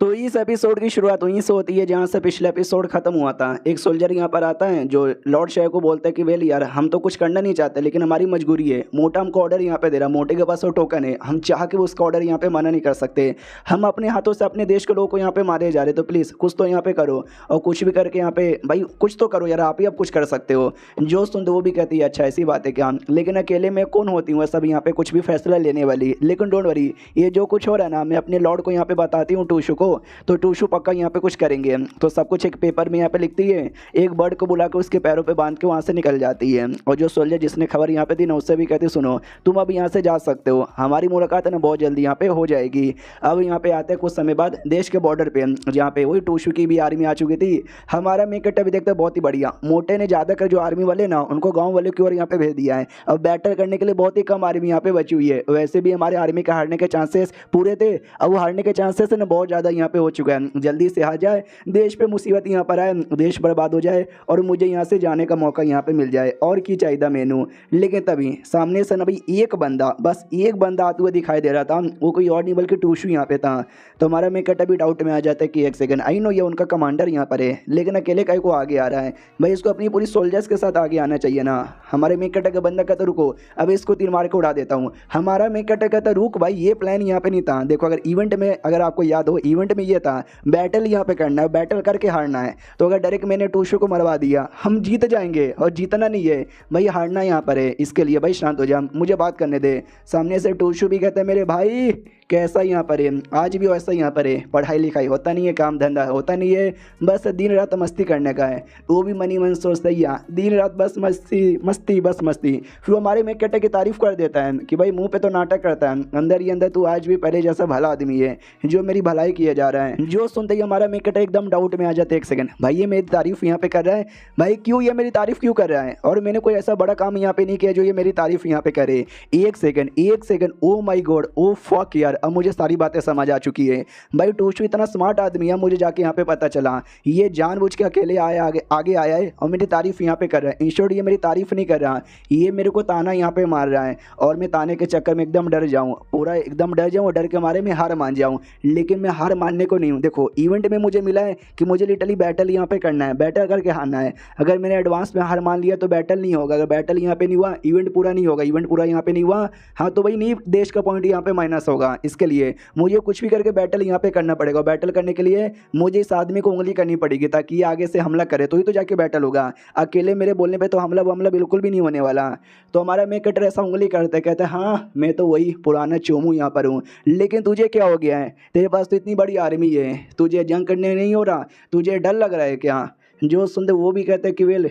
तो इस एपिसोड की शुरुआत वहीं से होती है जहाँ से पिछला एपिसोड खत्म हुआ था। एक सोल्जर यहाँ पर आता है जो लॉर्ड शेर को बोलता है कि वेल यार हम तो कुछ करना नहीं चाहते लेकिन हमारी मजबूरी है। मोटा हमको ऑर्डर यहाँ पे दे रहा है, मोटे के पास वो टोकन है, हम चाह के उसका ऑर्डर यहाँ पे मना नहीं कर सकते। हम अपने हाथों से अपने देश के लोगों को यहाँ पे मारे जा रहे, तो प्लीज़ कुछ तो यहाँ पे करो और कुछ भी करके यहाँ पे भाई कुछ तो करो यार, आप ही अब कुछ कर सकते हो। जो सुनते वो भी कहती है अच्छा ऐसी बात है क्या, लेकिन अकेले में कौन होती हूँ सब यहाँ पे कुछ भी फैसला लेने वाली। लेकिन डोंट वरी, ये जो कुछ हो रहा है ना मैं अपने लॉर्ड को यहाँ पे बताती हूँ टूशू को, तो टूशू पक्का यहाँ पे कुछ करेंगे। तो सब कुछ एक पेपर में यहाँ पे लिखती है, एक बर्ड को बुला के उसके पैरों पे बांध के वहाँ से निकल जाती है। और जो सोल्जर जिसने खबर यहाँ पे दी ना उससे भी कहती सुनो तुम अब यहाँ से जा सकते हो, हमारी मुलाकात है ना बहुत जल्दी यहाँ पे हो जाएगी। अब यहाँ पे आते हैं कुछ समय बाद देश के बॉर्डर पे जहाँ पे वही टूशू की भी आर्मी आ चुकी थी। हमारा मेकअप भी देखते बहुत ही बढ़िया, मोटे ने ज़्यादातर जो आर्मी वाले ना उनको गाँव वाले की ओर यहाँ पे भेज दिया है। अब बैटल करने के लिए बहुत ही कम आर्मी यहाँ पे बची हुई है। वैसे भी हमारे आर्मी के हारने के चांसेस पूरे थे, अब वो हारने के चांसेस है ना बहुत ज़्यादा यहाँ पे हो चुका है। जल्दी से आ जाए, देश पे मुसीबत यहाँ पर आए, देश बर्बाद हो जाए और मुझे यहाँ से जाने का मौका यहाँ पे मिल जाए, और की चाहिए मेनू। लेकिन तभी सामने से ना भाई एक बंदा, बस एक बंदा आते हुए दिखाई दे रहा था, वो कोई और नहीं बल्कि टूशू यहाँ पे था। तो हमारा मेकट अभी डाउट में आ जाता है कि एक सेकंड, आई नो ये उनका कमांडर यहाँ पर है लेकिन अकेले काहे को आगे आ रहा है, भाई इसको अपनी पूरी सोल्जर्स के साथ आगे आना चाहिए ना। हमारे मेकट का बंदा कहता रुको अब इसको तीर मार के उड़ा देता हूँ। हमारा मेकट कहता रुक भाई ये प्लान यहाँ पे नहीं था। देखो अगर इवेंट में, अगर आपको याद हो इवेंट में ये था बैटल यहाँ पे करना है, बैटल करके हारना है। तो अगर डायरेक्ट मैंने टूशू को मरवा दिया हम जीत जाएंगे, और जीतना नहीं है भाई, हारना यहाँ पर है। इसके लिए भाई शांत हो जा, मुझे बात करने दे। सामने से टूशू भी कहते हैं मेरे भाई कैसा यहाँ पर है, आज भी वैसा यहाँ पर है, पढ़ाई लिखाई होता नहीं है, काम धंधा होता नहीं है, बस दिन रात मस्ती करने का है। वो भी मनी मन सोचता ही दिन रात बस मस्ती मस्ती बस मस्ती। फिर हमारे में कटे की तारीफ कर देता है कि भाई मुंह पे तो नाटक करता है, अंदर ही अंदर तू आज भी पहले जैसा भला आदमी है जो मेरी भलाई किए जा रहा है। जो सुनते ही हमारा मेकट एकदम डाउट में आ जाते, एक सेकंड भाई ये मेरी तारीफ यहाँ पे कर रहा है, भाई क्यों ये मेरी तारीफ क्यों कर रहा है, और मैंने कोई ऐसा बड़ा काम यहाँ पे नहीं किया जो ये मेरी तारीफ यहाँ पे करे। एक सेकंड ओ माई गॉड ओ फक यार, अब मुझे सारी बातें समझ आ चुकी है। भाई टूशू इतना स्मार्ट आदमी है, मुझे जाके यहाँ पे पता चला ये जानबूझ के अकेले आया आगे आया है और मेरी तारीफ यहाँ पे कर रहा है। इंश्योर ये मेरी तारीफ नहीं कर रहा, ये मेरे को ताना यहाँ पे मार रहा है और मैं ताने के चक्कर में एकदम डर जाऊँ, पूरा एकदम डर जाऊँ, डर के मारे मैं हार मान जाऊँ। लेकिन मैं हार मानने को नहीं हूँ। देखो इवेंट में मुझे मिला है कि मुझे लिटरली बैटल यहाँ पे करना है, बैटल करके हारना है। अगर मैंने एडवांस में हार मान लिया तो बैटल नहीं होगा, अगर बैटल यहाँ पे नहीं हुआ इवेंट पूरा नहीं होगा, इवेंट पूरा यहाँ पे नहीं हुआ हाँ तो भाई नहीं देश का पॉइंट यहाँ पे माइनस होगा। इसके लिए मुझे कुछ भी करके बैटल यहाँ पे करना पड़ेगा। बैटल करने के लिए मुझे इस आदमी को उंगली करनी पड़ेगी ताकि ये आगे से हमला करे तो ही तो जाके बैटल होगा। अकेले मेरे बोलने पे तो हमला बिल्कुल भी नहीं होने वाला। तो हमारा मैं कटर ऐसा उंगली करते कहते हाँ मैं तो वही पुराना चोमू यहाँ पर हूँ, लेकिन तुझे क्या हो गया है, तेरे पास तो इतनी बड़ी आर्मी है, तुझे जंग करने नहीं हो रहा, तुझे डर लग रहा है क्या। जो सुनते वो भी कहते हैं कि वेल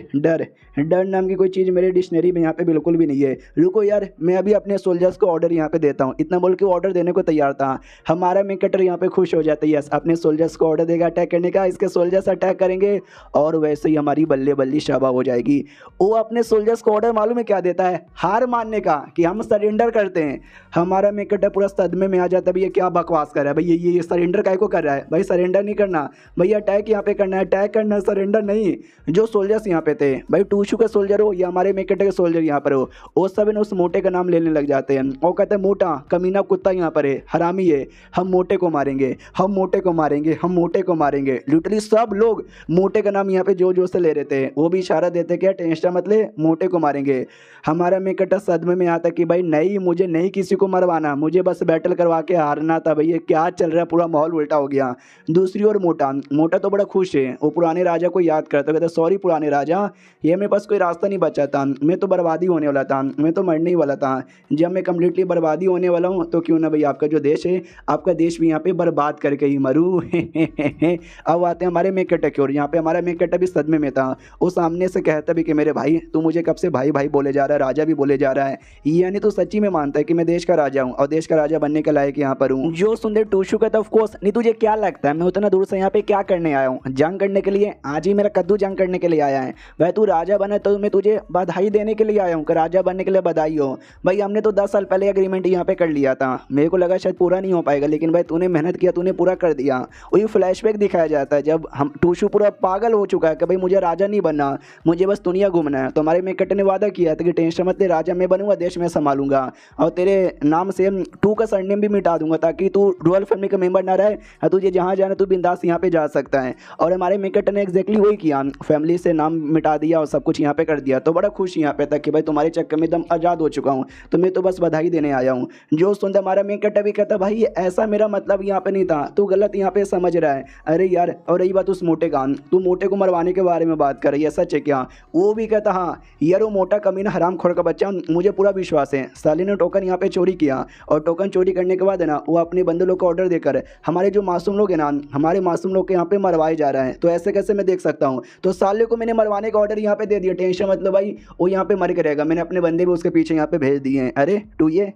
डर नाम की कोई चीज़ मेरे डिक्शनरी में यहाँ पे बिल्कुल भी नहीं है। रुको यार मैं अभी अपने सोल्जर्स को ऑर्डर यहाँ पे देता हूँ। इतना बोल के ऑर्डर देने को तैयार था। हमारा मेकटर यहाँ पे खुश हो जाता है, यस अपने सोल्जर्स को ऑर्डर देगा अटैक करने का, इसके सोल्जर्स अटैक करेंगे और वैसे ही हमारी बल्ले बल्ली शाबा हो जाएगी। वो अपने सोल्जर्स को ऑर्डर मालूम है क्या देता है, हार मानने का, कि हम सरेंडर करते हैं। हमारा मेकटर पूरा सदमे में आ जाता है, भैया क्या बकवास कर रहा है भाई, ये सरेंडर काय को कर रहा है, भाई सरेंडर नहीं करना भैया, अटैक यहाँ पे करना है, अटैक करना सरेंडर नहीं। जो सोल्जर्स यहाँ पे थे भाई टूशू के सोल्जर हो या हमारे मेकटे के सोल्जर यहाँ पर हो, वो सब ने उस मोटे का नाम लेने लग जाते हैं। वो कहते हैं मोटा कमीना कुत्ता यहाँ पर है, हरामी है, हम मोटे को मारेंगे, हम मोटे को मारेंगे, हम मोटे को मारेंगे। लिटरली सब लोग मोटे का नाम यहाँ पे जो से ले रहे थे। वो भी इशारा देते क्या टेंशन मत ले, मोटे को मारेंगे। हमारा मेकटा सदमे में आता कि भाई नहीं मुझे नहीं किसी को मरवाना, मुझे बस बैटल करवा के हारना था। भैया क्या चल रहा है, पूरा माहौल उल्टा हो गया। दूसरी ओर मोटा तो बड़ा खुश है, वो पुराने राजा को याद करता कहता सॉरी पुराने राजा, ये मेरे पास कोई रास्ता नहीं बचा था, मैं तो बर्बादी होने वाला था, मैं तो मरने ही वाला था। जब मैं कम्प्लीटली बर्बादी होने वाला हूँ तो क्यों ना भाई आपका जो देश है, आपका देश भी यहाँ पे बर्बाद करके ही मरूँ। अब आते हैं हमारे मेकट की ओर। यहाँ पे हमारा मेकट भी सदमे में था। वो सामने से कहता भी कि मेरे भाई तू मुझे कब से भाई भाई बोले जा रहा है, राजा भी बोले जा रहा है, यानी तू सच्ची में मानता है कि मैं देश का राजा हूँ और देश का राजा बनने के लायक यहाँ पर हूँ। जो सुंदर टूशू कहता ऑफ कोर्स नहीं, तुझे क्या लगता है मैं उतना दूर से यहाँ पे क्या करने आया हूँ, जंग करने के लिए। आज ही मेरा कद्दू जान करने के लिए आया है। भाई तू राजा बना तो मैं तुझे बधाई देने के लिए आया हूँ कि राजा बनने के लिए बधाई हो। भाई हमने तो 10 साल पहले एग्रीमेंट यहाँ पे कर लिया था, मेरे को लगा शायद पूरा नहीं हो पाएगा, लेकिन भाई तूने मेहनत किया, तूने पूरा कर दिया। वही फ्लैशबैक दिखाया जाता है जब हम टूशू पूरा पागल हो चुका है कि भाई मुझे राजा नहीं बनना, मुझे बस दुनिया घूमना है। तो हमारे मेकट ने वादा किया था कि टेंशन मत ले, राजा मैं बनूंगा, देश में संभालूंगा और तेरे नाम से टू का सरनेम भी मिटा दूंगा ताकि तू रॉयल फैमिली का मेंबर ना रहे और तुझे जहाँ जाना तू बिंदास यहाँ पे जा सकता है। और हमारे मेकट ने एग्जैक्टली वही किया, फैमिली से नाम मिटा दिया और सब कुछ यहाँ पे कर दिया। तो बड़ा खुश यहाँ पे था कि भाई तुम्हारे चक्कर में एकदम आज़ाद हो चुका हूँ, तो मैं तो बस बधाई देने आया हूँ। जो सुनता हमारा मेकट भी कहता भाई ऐसा मेरा मतलब यहाँ पे नहीं था, तू गलत यहाँ पे समझ रहा है। अरे यार और रही बात उस मोटे का, तू मोटे को मरवाने के बारे में बात कर रही है, सच है क्या? वो भी कहता हाँ यार वो मोटा कमीना हरामखोर का बच्चा, मुझे पूरा विश्वास है साले ने टोकन यहाँ पे चोरी किया और टोकन चोरी करने के बाद है ना वो अपने बंदे लोग को ऑर्डर देकर हमारे जो मासूम लोग हैं ना, हमारे मासूम लोग के यहाँ पे मरवाए जा रहे हैं। तो ऐसे कैसे मैं देख सकता हूँ? तो साले को मैंने मरवाने का ऑर्डर यहाँ पे दे दिया, टेंशन मतलब भाई वो यहाँ पे मर के रहेगा। मैंने अपने बंदे भी उसके पीछे यहाँ पे भेज दिए हैं। अरे टू ये,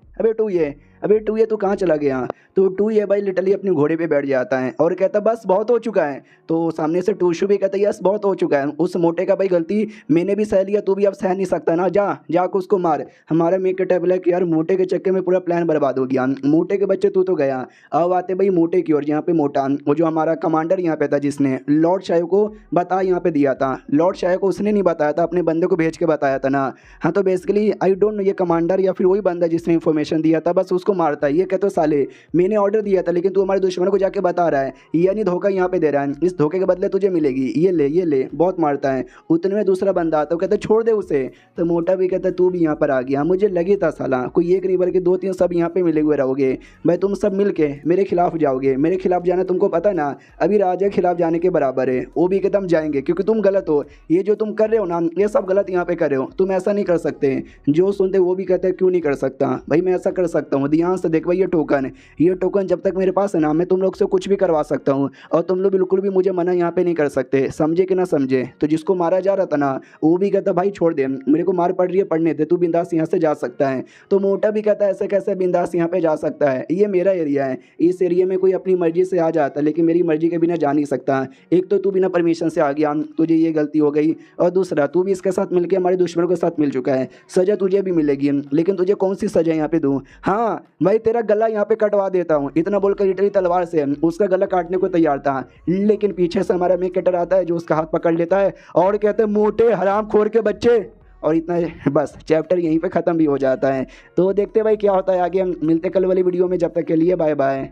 अबे टू ये तू कहाँ चला गया? तो टू ये भाई लिटरली अपने घोड़े पे बैठ जाता है और कहता बस बहुत हो चुका है। तो सामने से टूशू भी कहता यस बहुत हो चुका है, उस मोटे का भाई गलती मैंने भी सह लिया, तू भी अब सह नहीं सकता ना, जा उसको मार। हमारा मेक के टेबल है कि यार मोटे के चक्कर में पूरा प्लान बर्बाद हो गया, मोटे के बच्चे तू तो गया। अब आते भाई मोटे की ओर, जहाँ पे मोटा वो जो हमारा कमांडर यहाँ पे था जिसने लॉर्ड शाह को बता यहाँ पे दिया था, लॉर्ड शाह को उसने नहीं बताया था, अपने बंदे को भेज के बताया था ना। हाँ तो बेसिकली आई डोंट नो ये कमांडर या फिर वही बंदा जिसने इन्फॉर्मेशन दिया था बस उसको मारता है। ये कहते साले मैंने ऑर्डर दिया था लेकिन तू हमारे दुश्मनों को जाके बता रहा है, यानी धोखा यहाँ पे दे रहा है, इस धोखे के बदले तुझे मिलेगी, ये ले बहुत मारता है। उतने में दूसरा बंदा आता है, कहता छोड़ दे उसे। तो मोटा भी कहता तू भी यहाँ पर आ गया, मुझे लगी था साला कोई एक नहीं बल्कि 2-3 सब यहाँ पे मिले हुए रहोगे भाई, तुम सब मिल के मेरे खिलाफ जाओगे। मेरे खिलाफ जाना तुमको पता ना अभी राजा के खिलाफ जाने के बराबर है, वो भी एकदम जाएंगे क्योंकि तुम गलत हो, ये जो तुम कर रहे हो ना ये सब गलत यहाँ पे कर रहे हो, तुम ऐसा नहीं कर सकते। जो सुनते वो भी कहते हैं क्यों नहीं कर सकता भाई, मैं ऐसा कर सकता हूँ। ध्यान से देख भाई ये टोकन जब तक मेरे पास है ना मैं तुम लोग से कुछ भी करवा सकता हूँ और तुम लोग बिल्कुल भी मुझे मना यहाँ पे नहीं कर सकते, समझे कि ना समझे। तो जिसको मारा जा रहा था ना वो भी कहता भाई छोड़ दे, मेरे को मार पड़ रही है पढ़ने दे, तू बिंदास यहाँ से जा सकता है। तो मोटा भी कहता है ऐसे कैसे बिंदास यहाँ पे जा सकता है, ये मेरा एरिया है, इस एरिया में कोई अपनी मर्जी से आ जाता लेकिन मेरी मर्जी के बिना जा नहीं सकता। एक तो तू बिना परमिशन से आ गया, तुझे ये गलती हो गई, और दूसरा तू भी इसके साथ मिलकर हमारे दुश्मनों के साथ मिल चुका है, सजा तुझे भी मिलेगी। लेकिन तुझे कौन सी सजा यहाँ पे दूँ? हाँ भाई तेरा गला यहाँ पे कटवा देता हूँ, इतना बोलकर लिटरली तलवार से उसका गला काटने को तैयार था। लेकिन पीछे से हमारा मेक कटर आता है जो उसका हाथ पकड़ लेता है और कहते हैं मोटे हराम खोर के बच्चे, और इतना बस चैप्टर यहीं पे ख़त्म भी हो जाता है। तो देखते भाई क्या होता है आगे, हम मिलते कल वाली वीडियो में, जब तक के लिए बाय बाय।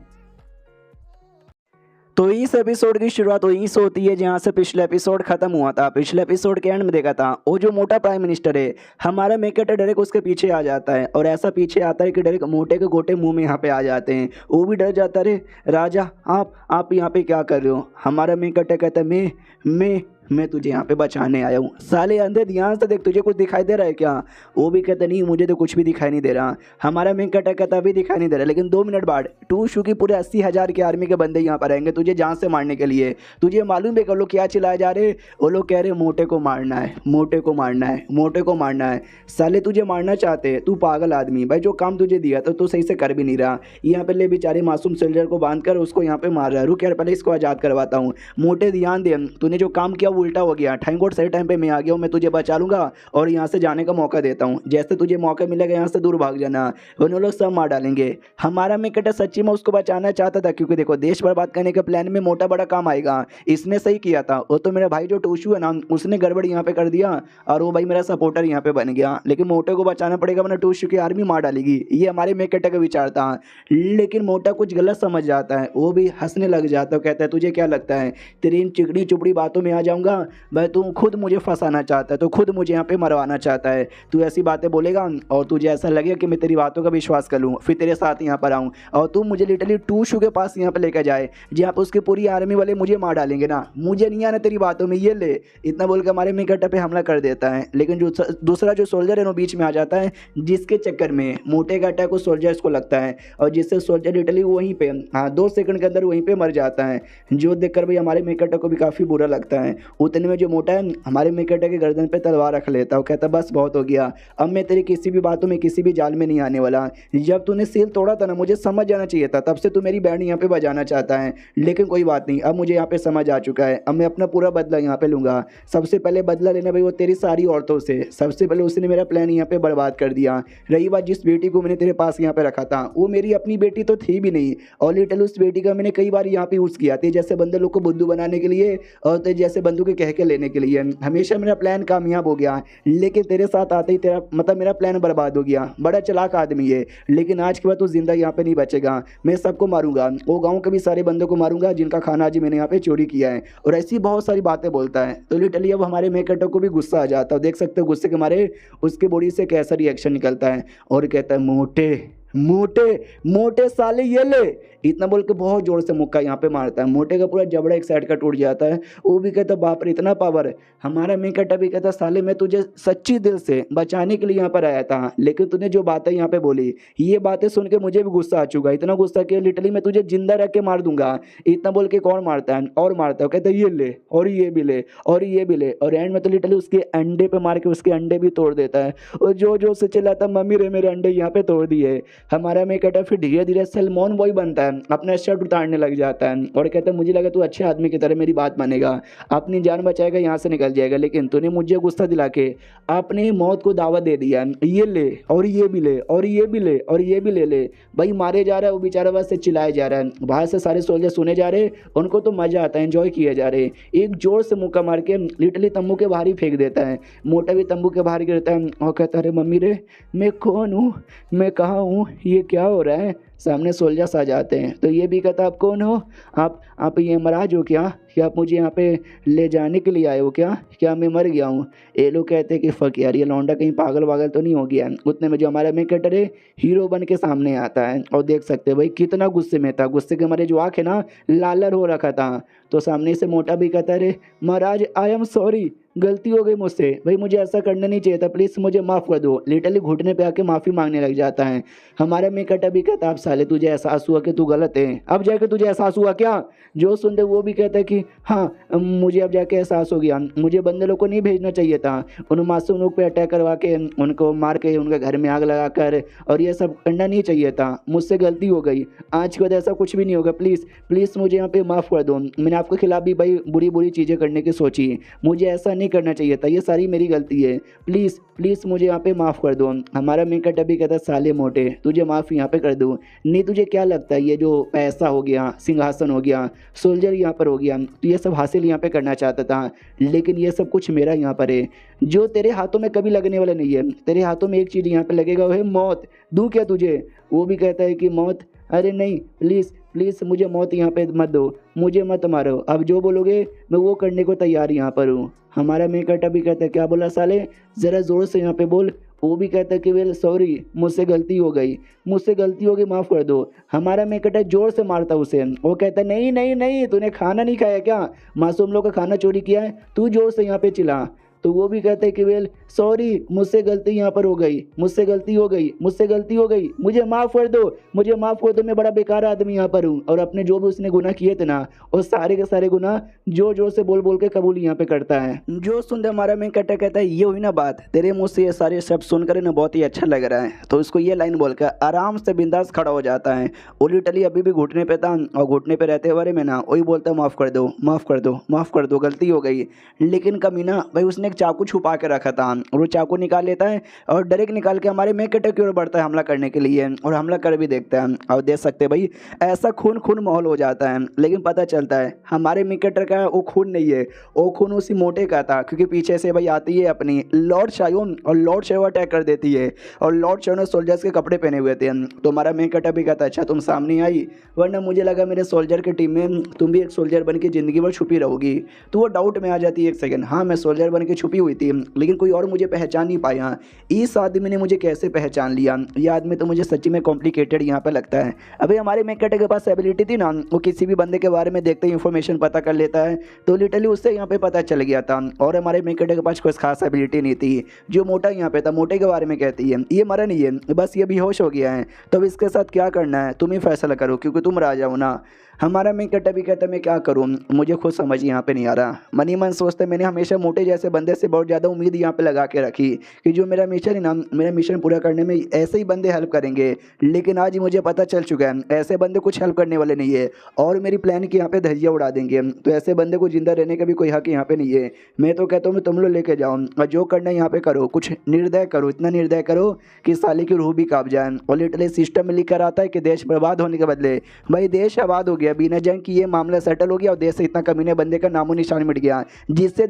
तो इस एपिसोड की शुरुआत वहीं से होती है जहाँ से पिछले एपिसोड खत्म हुआ था। पिछले एपिसोड के एंड में देखा था वो जो मोटा प्राइम मिनिस्टर है हमारा मेकट डायरेक्ट उसके पीछे आ जाता है, और ऐसा पीछे आता है कि डायरेक्ट मोटे के गोटे मुंह में यहाँ पे आ जाते हैं। वो भी डर जाता है, राजा आप यहाँ पे क्या कर रहे हो? हमारा मेकट कहता है मैं तुझे यहाँ पे बचाने आया हूँ। साले अंधे ध्यान से देख, तुझे कुछ दिखाई दे रहा है क्या? वो भी कहता नहीं मुझे तो कुछ भी दिखाई नहीं दे रहा। हमारा मेन कहता अभी दिखाई नहीं दे रहा, लेकिन 2 मिनट बाद टूशू की पूरे 80,000 के आर्मी के बंदे यहाँ पर आएंगे तुझे जान से मारने के लिए। तुझे मालूम है कि वो लोग क्या चिल्लाए जा रहे? वो लोग कह रहे मोटे को मारना है, मोटे को मारना है, मोटे को मारना है। साले तुझे मारना चाहते हैं, तू पागल आदमी भाई, जो काम तुझे दिया था तो सही से कर भी नहीं रहा। यहाँ पे ले बेचारे मासूम सोल्जर को बांध कर उसको यहाँ पे मार रहा है। रुक यार पहले इसको आज़ाद करवाता हूँ। मोटे ध्यान दे, तूने जो काम किया वो उल्टा हो गया। थैंक गॉड सही टाइम पे मैं आ गया हूँ, मैं तुझे बचा लूंगा और यहाँ से जाने का मौका देता हूँ। जैसे तुझे मौका मिलेगा यहाँ से दूर भाग जाना, वरना लोग सब मार डालेंगे। हमारा मेकट सच्ची में उसको बचाना चाहता था, क्योंकि देखो देश बर्बाद करने के प्लान में मोटा बड़ा काम आएगा, इसने सही किया था। वो तो मेरा भाई जो टूशू है ना उसने गड़बड़ यहाँ पे कर दिया और वो भाई मेरा सपोर्टर यहाँ पे बन गया। लेकिन मोटे को बचाना पड़ेगा वरना टूशू की आर्मी मार डालेगी, ये हमारे मेकट का विचार था। लेकिन मोटा कुछ गलत समझ जाता है, वो भी हंसने लग जाता है, कहता है तुझे क्या लगता है तेरी इन चिकनी चुपड़ी बातों में आ जाऊंगा? भाई तू खुद मुझे फंसाना चाहता है, तो खुद मुझे यहाँ पे मरवाना चाहता है। तू ऐसी बातें बोलेगा और तुझे ऐसा लगेगा कि मैं तेरी बातों का विश्वास कर लूँ, फिर तेरे साथ यहाँ पर आऊँ और तू मुझे लिटरली टूशू के पास यहाँ पे लेकर जाए जहाँ पे उसकी पूरी आर्मी वाले मुझे मार डालेंगे ना, मुझे नहीं आना तेरी बातों में, ये ले। इतना बोल के हमारे मेकट पे हमला कर देता है। लेकिन जो दूसरा जो सोल्जर है वो बीच में आ जाता है, जिसके चक्कर में मोटे का अटैक उस सोल्जर्स को लगता है और जिससे सोल्जर लिटरली वहीं पे 2 सेकंड के अंदर वहीं पे मर जाता है। जो देखकर भाई हमारे मेकट को भी काफ़ी बुरा लगता है। उतने में जो मोटा है हमारे मेकट के गर्दन पे तलवार रख लेता है। वो कहता बस बहुत हो गया, अब मैं तेरी किसी भी बातों में किसी भी जाल में नहीं आने वाला। जब तूने सील तोड़ा था ना मुझे समझ जाना चाहिए था, तब से तू मेरी बैंड यहाँ पे बजाना चाहता है, लेकिन कोई बात नहीं, अब मुझे यहाँ पे समझ आ चुका है। अब मैं अपना पूरा बदला यहाँ पे लूँगा। सबसे पहले बदला लेना भाई वो तेरी सारी औरतों से। सबसे पहले उसने मेरा प्लान यहाँ पे बर्बाद कर दिया। रही बात जिस बेटी को मैंने तेरे पास यहाँ पे रखा था, वो मेरी अपनी बेटी तो थी भी नहीं, और लिटल उस बेटी का मैंने कई बार यहाँ पे यूज़ किया थे जैसे बंदे लोग को बुद्धू बनाने के लिए और तो जैसे बंदूक के कह के लेने के लिए। हमेशा मेरा प्लान कामयाब हो गया, लेकिन तेरे साथ आते ही तेरा मतलब मेरा प्लान बर्बाद हो गया। बड़ा चालाक आदमी है, लेकिन आज के बाद तू जिंदा यहाँ पे नहीं बचेगा। मैं सबको मारूंगा, वो गाँव के भी सारे बंदों को मारूंगा जिनका खाना आज मैंने यहाँ पे चोरी किया है, और ऐसी बहुत सारी बातें बोलता है। तो लिटरली अब हमारे मेकटो को भी गुस्सा आ जाता है। देख सकते हो गुस्से के मारे उसके बॉडी से कैसा रिएक्शन निकलता है, और कहता है मोटे मोटे मोटे साले ये ले, इतना बोल के बहुत जोर से मुक्का यहाँ पे मारता है। मोटे का पूरा जबड़ा एक साइड का टूट जाता है। वो भी कहता बाप रे इतना पावर। हमारा मेकटा भी कहता साले मैं तुझे सच्ची दिल से बचाने के लिए यहाँ पर आया था, लेकिन तूने जो बातें यहाँ पे बोली ये बातें सुन के मुझे भी गुस्सा आ चुका, इतना गुस्सा कि लिटरली मैं तुझे जिंदा रख के मार दूंगा। इतना बोल के कौन मारता है और मारता है, कहता है ये ले और ये भी ले और ये भी ले, और एंड में तो लिटरली उसके अंडे पे मार के उसके अंडे भी तोड़ देता है। और जो जो से चिल्लाता मम्मी रे मेरे अंडे यहाँ पे तोड़ दिए। हमारा मेकटा फिर धीरे धीरे सलमान बॉय बनता है, अपना शर्ट उतारने लग जाता है और कहता है मुझे लगा तू अच्छे आदमी की तरह मेरी बात मानेगा, अपनी जान बचाएगा, यहाँ से निकल जाएगा, लेकिन तूने मुझे गुस्सा दिला के अपनी मौत को दावत दे दिया। ये ले और ये भी ले और ये भी ले और ये भी ले भाई मारे जा रहा है वो बेचारा, बस से चिल्लाया जा रहा है। बाहर से सारे सोल्जर सुने जा रहे, उनको तो मजा आता है, एंजॉय किए जा रहे। एक जोर से मुक्का मार के लिटरली तंबू के बाहर ही फेंक देता है। मोटा भी तंबू के बाहर गिरता है और कहता है अरे मम्मी रे मैं कौन हूँ, मैं कहाँ हूँ, ये क्या हो रहा है। सामने सोल्जर्स आ जाते हैं तो ये भी कहता आप कौन हो, आप ये महाराज हो क्या आप मुझे यहाँ पे ले जाने के लिए आए हो क्या मैं मर गया हूँ। ये लोग कहते हैं कि फक यार ये लौंडा कहीं पागल वागल तो नहीं हो गया। उतने में जो हमारा मेकटर है हीरो बन के सामने आता है, और देख सकते हैं भाई कितना गुस्से में था, गुस्से के हमारे जो आँख है ना लालर हो रखा था। तो सामने से मोटा भी कहता है अरे महाराज आई एम सॉरी, गलती हो गई मुझसे, भाई मुझे ऐसा करना नहीं चाहिए था, प्लीज़ मुझे माफ़ कर दो। लिटरली घुटने पे आके माफ़ी मांगने लग जाता है। हमारा मेकटा भी कहता आप साले तुझे एहसास हुआ कि तू गलत है, अब जाके तुझे एहसास हुआ क्या। जो सुनते वो भी कहता है कि हाँ मुझे अब जाके एहसास हो गया, मुझे बंदे लोग को नहीं भेजना चाहिए था, उन मासूम लोग पे अटैक करवा के उनको मार के उनके घर में आग लगा कर और ये सब करना नहीं चाहिए था, मुझसे गलती हो गई, आज के बाद ऐसा कुछ भी नहीं होगा, प्लीज़ प्लीज़ मुझे यहाँ पे माफ़ कर दो। मैंने आपके खिलाफ भी भाई बुरी बुरी चीज़ें करने की सोची, मुझे ऐसा नहीं करना चाहिए था, ये सारी मेरी गलती है, प्लीज़ प्लीज़ मुझे यहाँ पे माफ़ कर दो। हमारा मेकट अभी कहता साले मोटे तुझे माफ़ यहाँ पे कर दूँ, नहीं तुझे क्या लगता है ये जो पैसा हो गया, सिंहासन हो गया, सोल्जर यहाँ पर हो गया, तो ये सब हासिल यहाँ पे करना चाहता था, लेकिन ये सब कुछ मेरा यहाँ पर है जो तेरे हाथों में कभी लगने वाला नहीं है। तेरे हाथों में एक चीज़ यहाँ पे लगेगा वो है मौत, दूँ क्या तुझे। वो भी कहता है कि मौत, अरे नहीं प्लीज़ प्लीज़ मुझे मौत यहाँ पे मत दो, मुझे मत मारो, अब जो बोलोगे मैं वो करने को तैयार यहाँ पर हूँ। हमारा मेकट भी कहता है क्या बोला साले, ज़रा ज़ोर से यहाँ पे बोल। वो भी कहता है कि वेल सॉरी मुझसे गलती हो गई, मुझसे गलती हो गई, माफ़ कर दो। हमारा मेकट जोर से मारता उसे। वो कहता है नहीं नहीं नहीं तूने खाना नहीं खाया क्या, मासूम लोग का खाना चोरी किया है, तू जोर से यहाँ पे चिल्ला। तो वो भी कहते हैं कि वेल सॉरी मुझसे गलती यहाँ पर हो गई, मुझसे गलती हो गई, मुझसे गलती हो गई, मुझे माफ़ कर दो, मुझे माफ़ कर दो, मैं बड़ा बेकार आदमी यहाँ पर हूँ। और अपने जो भी उसने गुनाह किए थे ना वो सारे के सारे गुनाह जोर जोर से बोल बोल के कबूल यहाँ पे करता है। जो सुनते हमारा में कहता है ये हुई ना बात, तेरे मुँह से ये सारे शब्द सुनकर ना बहुत ही अच्छा लग रहा है। तो उसको ये लाइन बोलकर आराम से बिंदास खड़ा हो जाता है। वो लिटरली अभी भी घुटने पे था और घुटने पे रहते बारे में ना वही बोलता माफ़ कर दो, माफ़ कर दो, माफ़ कर दो, गलती हो गई। लेकिन कमीना भाई उसने एक चाकू छुपा के रखा था और वो चाकू निकाल लेता है और डायरेक्ट निकाल के हमारे मेकटे की ओर बढ़ता है हमला करने के लिए, और हमला कर भी देखता है। और देख सकते हैं भाई ऐसा खून खून माहौल हो जाता है, लेकिन पता चलता है हमारे मेकटर का वो खून नहीं है, वो खून उसी मोटे का था, क्योंकि पीछे से भाई आती है अपनी लॉर्ड शायोन और लॉर्ड शायो अटैक कर देती है, और लॉर्ड शायो ने सोल्जर्स के कपड़े पहने हुए थे। तो हमारा मेकटा भी कहता है अच्छा तुम सामने आई, वरना मुझे लगा मेरे सोल्जर की टीम में तुम भी एक सोल्जर बन के ज़िंदगी भर छुपी रहोगी। तो वो डाउट में आ जाती है एक सेकंड, हाँ मैं सोल्जर बन के छुपी हुई थी लेकिन कोई और मुझे पहचान नहीं पाया, इस आदमी ने मुझे कैसे पहचान लिया, ये आदमी तो मुझे सच्ची में कॉम्प्लिकेटेड यहाँ पे लगता है। अभी हमारे मेकटे के पास एबिलिटी थी ना, वो किसी भी बंदे के बारे में देखते ही इन्फॉर्मेशन पता कर लेता है, तो लिटरली उससे यहाँ पे पता चल गया था। और हमारे मेकटे के पास कोई खास एबिलिटी नहीं थी। जो मोटा यहाँ पे था, मोटे के बारे में कहती है ये मरा नहीं है, बस ये बेहोश हो गया है, तो अब इसके साथ क्या करना है तुम ही फैसला करो, क्योंकि तुम राजा हो ना। हमारा मेन कट अभी कहता है मैं क्या करूँ, मुझे खुद समझ यहाँ पे नहीं आ रहा। मनी मन सोचते मैंने हमेशा मोटे जैसे बंदे से बहुत ज़्यादा उम्मीद यहाँ पे लगा के रखी कि जो मेरा मिशन है ना, मेरा मिशन पूरा करने में ऐसे ही बंदे हेल्प करेंगे, लेकिन आज मुझे पता चल चुका है ऐसे बंदे कुछ हेल्प करने वाले नहीं है और मेरी प्लान की यहाँ पे धज्जियाँ उड़ा देंगे। तो ऐसे बंदे को जिंदा रहने का भी कोई हक यहाँ पे नहीं है। मैं तो कहता हूँ मैं तुम लोग लेके जाओ और जो करना है यहाँ पे करो, कुछ निर्दय करो, इतना निर्दय करो कि साले की रूह भी कांप जाए। और लिटरली सिस्टम में लिख कर आता है कि देश बर्बाद होने के बदले भाई देश आबाद हो गया, बिना जंग की ये मामला सेटल हो गया और देश से इतना कमीने बंदे का नामो निशान मिट गया, जिससे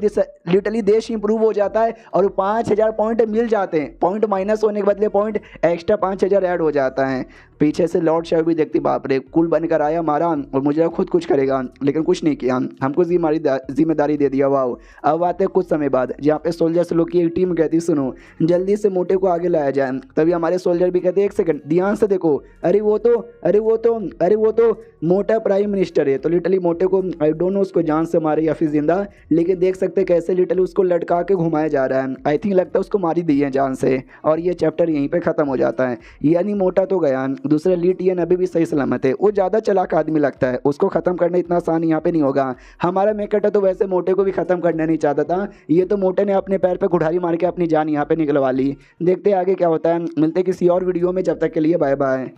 लिटरली देश इंप्रूव हो जाता है और 5,000 पॉइंट मिल जाते हैं। पॉइंट माइनस होने के बदले पॉइंट एक्स्ट्रा 5,000 ऐड हो जाता है। पीछे से लॉर्ड शेफ भी देखती बाप रे, कुल बनकर आया मारा और मुझे खुद कुछ करेगा, लेकिन कुछ नहीं किया, हमको जिम्मेदारी दे दिया। वाओ। अब आते कुछ समय बाद जहाँ पे सोल्जर्स लोग की एक टीम कहती सुनो जल्दी से मोटे को आगे लाया जाए। तभी हमारे सोल्जर भी कहते एक सेकंड ध्यान से देखो, अरे वो तो मोटा प्राइम मिनिस्टर है। तो लिटरली मोटे को आई डोंट नो उसको जान से मारे या फिर जिंदा, लेकिन देख सकते कैसे लिटरली उसको लटका के घुमाया जा रहा है। आई थिंक लगता है उसको मारी दी है जान से और ये चैप्टर यहीं पे खत्म हो जाता है। यानी मोटा तो गया, दूसरा लीटियन अभी भी सही सलामत है। वो ज़्यादा चालाक आदमी लगता है, उसको ख़त्म करना इतना आसान यहाँ पे नहीं होगा। हमारा मेकटा तो वैसे मोटे को भी ख़त्म करना नहीं चाहता था, ये तो मोटे ने अपने पैर पे कुठारी मार के अपनी जान यहाँ पे निकलवा ली। देखते आगे क्या होता है, मिलते किसी और वीडियो में, जब तक के लिए बाय बाय।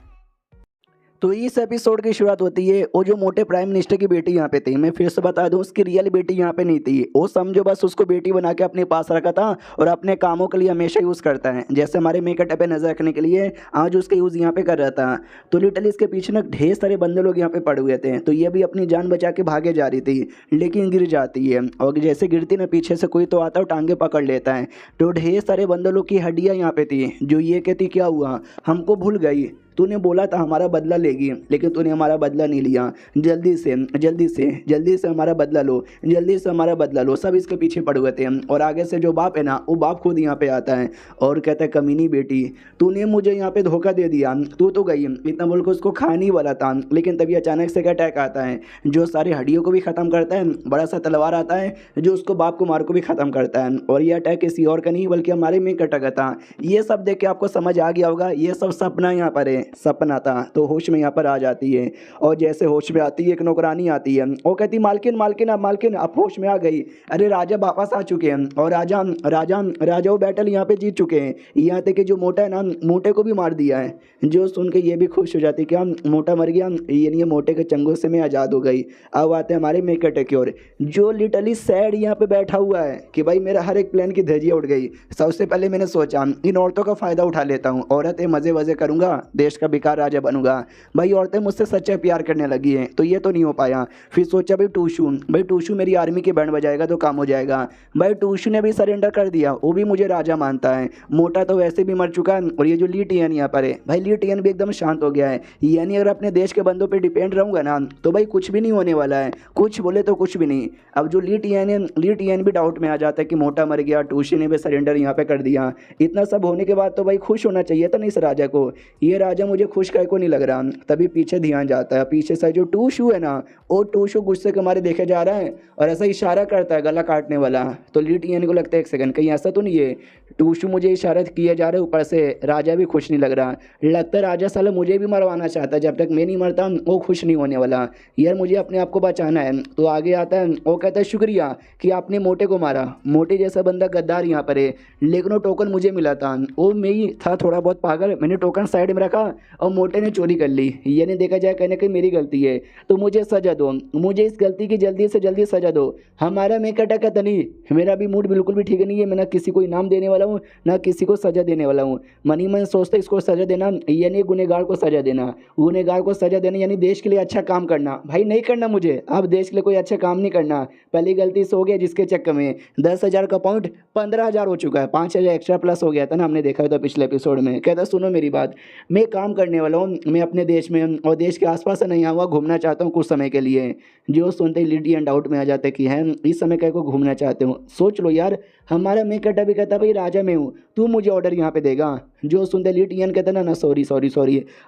तो इस एपिसोड की शुरुआत होती है वो जो मोटे प्राइम मिनिस्टर की बेटी यहाँ पे थी। मैं फिर से बता दूं उसकी रियल बेटी यहाँ पे नहीं थी, वो समझो बस उसको बेटी बना के अपने पास रखा था और अपने कामों के लिए हमेशा यूज़ करता है। जैसे हमारे मेकअप पे नजर रखने के लिए आज उसका यूज़ यहाँ पे कर रहा था। तो लिटरली इसके पीछे ना ढेर सारे बंदे लोग यहाँ पे पड़े हुए थे, तो ये भी अपनी जान बचा के भागे जा रही थी, लेकिन गिर जाती है और जैसे गिरती ना पीछे से कोई तो आता है टांगे पकड़ लेता है। तो ढेर सारे बंदे लोग की हड्डियाँ यहाँ पे थी, जो ये कहती क्या हुआ हमको भूल गई, तूने बोला था हमारा बदला लेगी लेकिन तूने हमारा बदला नहीं लिया, जल्दी से हमारा बदला लो, जल्दी से हमारा बदला लो। सब इसके पीछे पड़ हुए थे और आगे से जो बाप है ना वो बाप खुद यहाँ पे आता है और कहता है कमीनी बेटी तूने मुझे यहाँ पे धोखा दे दिया, तू तो गई, इतना बोल के उसको खाने वाला था। लेकिन तभी अचानक से अटैक आता है जो सारे हड्डियों को भी ख़त्म करता है, बड़ा सा तलवार आता है जो उसको बाप कुमार को भी ख़त्म करता है। और ये अटैक किसी और का नहीं बल्कि हमारे में कटा था। ये सब देख के आपको समझ आ गया होगा ये सब सपना यहाँ पर है, सपना था। तो होश में यहाँ पर आ जाती है और जैसे होश में आती है एक नौकरानी आती है, वो कहती मालकिन मालकिन अब मालकिन अब होश में आ गई, अरे राजा वापस आ चुके हैं और राजा वो बैटल यहाँ पे जीत चुके हैं, यहाँ तक कि जो मोटा है ना मोटे को भी मार दिया है। जो सुन के ये भी खुश हो जाती क्या मोटा मर गया, ये मोटे के चंगों से मैं आज़ाद हो गई। अब आते हैं हमारे मेकट की ओर, जो लिटरली सैड यहाँ पे बैठा हुआ है कि भाई मेरा हर एक प्लान की धज्जियाँ उड़ गई। सबसे पहले मैंने सोचा इन औरतों का फ़ायदा उठा लेता हूँ, औरतें मज़े वज़े करूँगा, देश का बेकार राजा बनूंगा। भाई औरतें मुझसे सच्चा प्यार करने लगी हैं, तो ये तो नहीं हो पाया। फिर सोचा भाई टूशू मेरी आर्मी के बैंड बजाएगा तो काम हो जाएगा। भाई टूशू ने भी सरेंडर कर दिया, वो भी मुझे राजा मानता है। मोटा तो वैसे भी मर चुका है और ये जो लीटियन यहाँ पर है भाई लीटियन भी एकदम शांत हो गया है। यानी अगर अपने देश के बंदों पर डिपेंड रहूँगा ना तो भाई कुछ भी नहीं होने वाला है, कुछ बोले तो कुछ भी नहीं। अब जो लीटियन भी डाउट में आ जाता है कि मोटा मर गया, टूशू ने भी सरेंडर यहाँ पे कर दिया। इतना सब होने के बाद तो भाई खुश होना चाहिए था ना इस राजा को, ये राजा मुझे खुश कह को नहीं लग रहा। तभी पीछे ध्यान जाता है, पीछे से जो टूशू है ना वो टूशू गुस्से के मारे देखे जा रहा है और ऐसा इशारा करता है गला काटने वाला। तो लीटियन को लगता है एक सेकंड कहीं ऐसा तो नहीं है, टूशू मुझे इशारा किया जा रहा है, ऊपर से राजा भी खुश नहीं लग रहा। लगता है राजा साला मुझे भी मरवाना चाहता है, जब तक मैं नहीं मरता वो खुश नहीं होने वाला। यार मुझे अपने आप को बचाना है। तो आगे आता है वो कहता है शुक्रिया कि आपने मोटे को मारा, मोटे जैसा बंदा गद्दार यहाँ पर है, लेकिन वो टोकन मुझे मिला था, वो मैं ही था थोड़ा बहुत पागल, मैंने टोकन साइड में रखा और मोटे ने चोरी कर ली। यानी देखा जाए कहीं ना कहीं मेरी गलती है, तो मुझे सजा दो, मुझे इस गलती की जल्दी से जल्दी सजा दो। हमारा मैं कटा कहता नहीं, मेरा भी मूड बिल्कुल भी ठीक नहीं है, मैं ना किसी को इनाम देने वाला हूँ ना किसी को सजा देने वाला हूँ। मनी मन सोचता इसको सजा देना यानी गुनहगार को सजा देना, गुनहगार को सजा देना यानी देश के लिए अच्छा काम करना। भाई नहीं करना मुझे, अब देश के लिए कोई अच्छा काम नहीं करना। पहली गलती से हो गया जिसके चक्कर में 10,000 का पॉइंट 15,000 हो चुका है, 5,000 एक्स्ट्रा प्लस हो गया था ना, हमने देखा था पिछले एपिसोड में। कहता सुनो मेरी बात, मैं काम करने वाला हूँ, मैं अपने देश में और देश के आसपास नहीं आऊँगा, घूमना चाहता हूँ कुछ समय के लिए। जो सुनते ही लिटियन डाउट में आ जाते कि है इस समय कह को घूमना चाहते हो। सोच लो यार, हमारा मैं कटा भी कहता भाई राजा मैं हूँ, तू मुझे ऑर्डर यहाँ पे देगा। जो सुनते लिटियन कहता ना सॉरी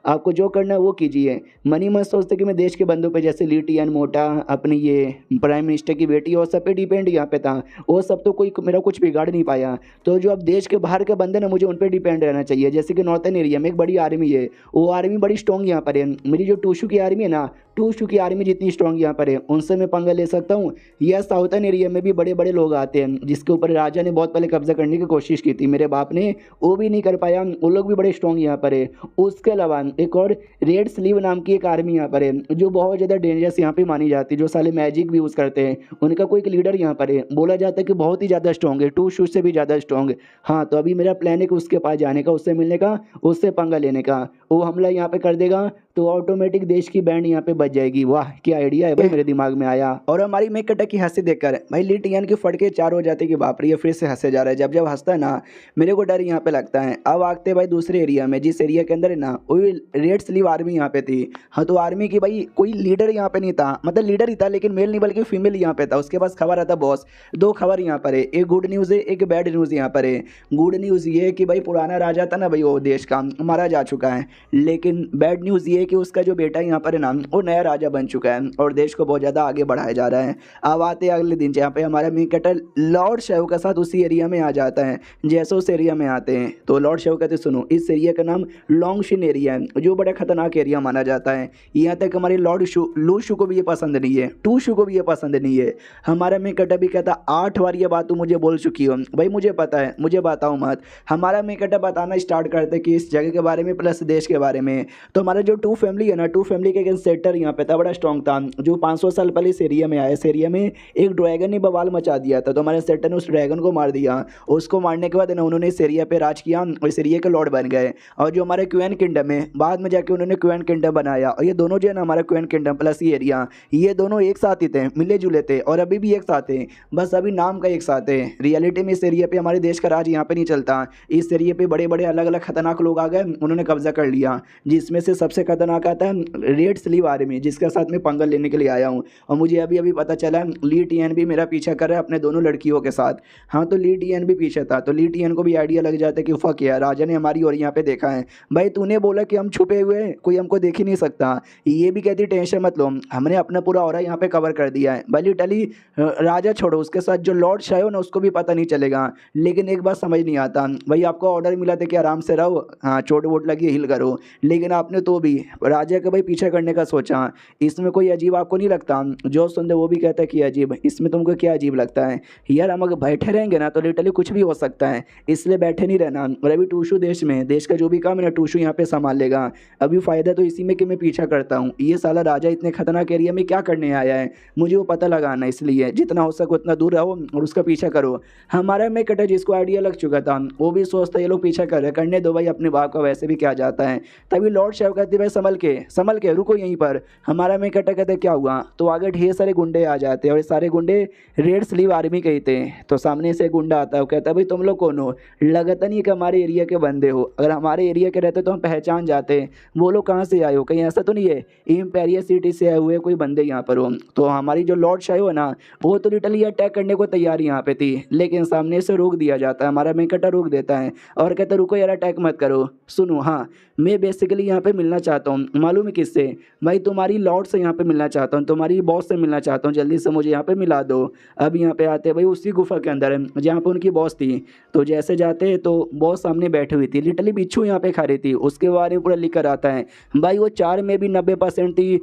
आपको जो करना है वो कीजिए। मनी मत सोचते कि मैं देश के बंदों पे जैसे लिटियन मोटा अपनी ये प्राइम मिनिस्टर की बेटी और सब पे डिपेंड यहाँ पे था, वो सब तो कोई मेरा कुछ बिगाड़ नहीं पाया। तो जो अब देश के बाहर के बंदे ना मुझे उन पर डिपेंड रहना चाहिए, जैसे कि नॉर्थन एरिया में एक बड़ी आर्मी है, है वो आर्मी बड़ी स्ट्रॉन्ग यहाँ पर है। मेरी जो टूशू की आर्मी है ना, टूशू की आर्मी जितनी स्ट्रॉन्ग यहाँ पर है उनसे मैं पंगा ले सकता हूँ। यह साउथर्न एरिया में भी बड़े बड़े लोग आते हैं जिसके ऊपर राजा ने बहुत पहले कब्जा करने की कोशिश की थी, मेरे बाप ने, वो भी नहीं कर पाया। वो लोग भी बड़े स्ट्रॉन्ग यहाँ पर है। उसके अलावा एक और रेड स्लीव नाम की एक आर्मी यहाँ पर है जो बहुत ज़्यादा डेंजरस यहाँ पे मानी जाती है, जो साले मैजिक भी यूज़ करते हैं। उनका कोई एक लीडर यहाँ पर है, बोला जाता है कि बहुत ही ज़्यादा स्ट्रॉन्ग है, टू शूज से भी ज़्यादा स्ट्रॉन्ग है। हाँ, तो अभी मेरा प्लान है कि उसके पास जाने का, उससे मिलने का, उससे पंगा लेने का। वो हमला यहाँ पे कर देगा तो ऑटोमेटिक देश की बैंड यहाँ पे बच जाएगी। वाह क्या आइडिया है भाई, मेरे दिमाग में आया। और हमारी मेक कटक की हंसी देखकर भाई लिटियन की फटके चार हो जाते कि बाप रे ये फिर से हंसे जा रहा है। जब जब हंसता है ना मेरे को डर यहाँ पे लगता है। अब आगते भाई दूसरे एरिया में, जिस एरिया के अंदर है ना वो रेड स्लीव आर्मी यहाँ पे थी। हाँ, तो आर्मी की भाई कोई लीडर यहाँ पे नहीं था, मतलब लीडर ही था लेकिन मेल नहीं बल्कि फीमेल यहाँ पे था। उसके पास खबर आता बॉस, दो खबर यहाँ पर है, एक गुड न्यूज़ है एक बैड न्यूज़ यहाँ पर है। गुड न्यूज़ ये है कि भाई पुराना राजा था ना भाई वो देश का मारा जा चुका है, लेकिन बैड न्यूज़ ये है कि उसका जो बेटा यहाँ पर है ना वो नया राजा बन चुका है और देश को बहुत ज़्यादा आगे बढ़ाया जा रहा है। अब आते अगले दिन जहाँ पे हमारा मेन कैरेक्टर लॉर्ड शेव के साथ उसी एरिया में आ जाता है। जैसे उस एरिया में आते हैं तो लॉर्ड शेव कहते सुनो इस एरिया का नाम लॉन्गशिन एरिया है जो बड़ा खतरनाक एरिया माना जाता है। यहाँ तक हमारे लॉर्ड शू लू शू को भी ये पसंद नहीं है, टू शू को भी ये पसंद नहीं है। हमारा मेन कैरेक्टर भी कहता 8 बार ये बात तू मुझे बोल चुकी हो भाई, मुझे पता है, मुझे बताओ मत। हमारा मेन कैरेक्टर बताना स्टार्ट करते कि इस जगह के बारे में प्लस देश के बारे में। तो हमारा जो टू फैमिली है ना, टू फैमिली का एक सेटर यहाँ पे था बड़ा स्ट्रॉन्ग था, जो 500 साल पहले इस एरिया में आया। इस एरिया में एक ड्रैगन ने बवाल मचा दिया था, तो हमारे सेटर ने उस ड्रैगन को मार दिया। उसको मारने के बाद ना उन्होंने इस एरिया पे राज किया और इस एरिया के लॉर्ड बन गए। और जो हमारे क्वीन किंगडम है बाद में जाके उन्होंने क्वीन किंगडम बनाया। और ये दोनों जो है ना हमारा क्वीन किंगडम प्लस ये एरिया, ये दोनों एक साथ ही थे, मिले जुले थे और अभी भी एक साथ हैं, बस अभी नाम का एक साथ है। रियलिटी में इस एरिया पे हमारे देश का राज यहाँ पे नहीं चलता। इस एरिया पे बड़े बड़े अलग अलग खतरनाक लोग आ गए, उन्होंने कब्जा कर लिया, जिसमें से सबसे खतरनाक आता है रेड स्लीव आर्मी जिसके साथ में पंगा लेने के लिए आया हूँ। और मुझे अभी अभी पता चला ली टीएन भी मेरा पीछा कर रहा है अपने दोनों लड़कियों के साथ। हाँ, तो ली टीएन भी पीछे था, तो ली टीएन को भी आइडिया लग जाता है कि फक यार राजा ने हमारी और यहाँ पे देखा है। भाई तूने बोला कि हम छुपे हुए हैं, कोई हमको देख ही नहीं सकता। ये भी कहती टेंशन मत लो, हमने अपना पूरा ऑरा यहाँ पे कवर कर दिया है। भले टली राजा छोड़ो, उसके साथ जो लॉर्ड शाह ना उसको भी पता नहीं चलेगा। लेकिन एक बात समझ नहीं आता भाई, आपको ऑर्डर मिला था कि आराम से रहो, हाँ चोट वोट लगी हिल करो, लेकिन आपने तो भी राजा का भाई पीछा करने का सोचा। इसमें कोई अजीब आपको नहीं लगता? जो सुनते वो भी कहता है कि अजीब, इसमें तुमको क्या अजीब लगता है? यार हम अगर बैठे रहेंगे ना तो लिटरली कुछ भी हो सकता है, इसलिए बैठे नहीं रहना। और अभी टूशू देश में, देश का जो भी काम है ना टूशू यहाँ पे संभाल लेगा। अभी फ़ायदा तो इसी में कि मैं पीछा करता हूँ। ये साला राजा इतने खतरनाक एरिया में क्या करने आया है, मुझे वो पता लगाना, इसलिए जितना हो सके उतना दूर रहो और उसका पीछा करो। हमारा में कटर जिसको आइडिया लग चुका था वो भी सोचता ये लोग पीछा कर रहे, करने दो भाई, अपने बाप का वैसे भी क्या जाता है। तभी लॉर्ड शेव कहती भाई संभल के रुको यहीं पर। हमारा में कटर कहते क्या हुआ, तो आगे ढेर सारे गुंडे आ जाते हैं और ये सारे गुंडे रेड स्लीव आर्मी के ही थे। तो सामने से गुंडा आता है, वो कहता है भाई तुम लोग कौन हो, लगता नहीं कि हमारे एरिया के बंदे हो, अगर हमारे एरिया के रहते तो हम पहचान जाते। वो लोग कहाँ से आए हो, कहीं ऐसा तो नहीं है इम्पेरियल सिटी से आए हुए कोई बंदे यहाँ पर हो? तो हमारी जो लॉर्ड शाह है ना वो तो लिटरली अटैक करने को तैयार यहाँ पे थी, लेकिन सामने से रोक दिया जाता है, हमारा मेकटा रोक देता है और कहता है रुको यार अटैक मत करो, सुनो हाँ मैं बेसिकली यहाँ पे मिलना चाहता हूँ, मालूम है किससे? भाई तुम्हारी लॉर्ड से यहाँ पे मिलना चाहता हूँ, तुम्हारी बॉस से मिलना चाहता हूँ, जल्दी से मुझे यहाँ पे मिला दो। अब यहाँ पे आते हैं भाई उसी गुफा के अंदर है जहाँ पे उनकी बॉस थी। तो जैसे जाते तो बॉस सामने बैठी हुई थी, लिटरली बिच्छू यहाँ पे खा रही थी, उसके बारे में पूरा लिख कर आता है। भाई वो 4 में भी 90% थी,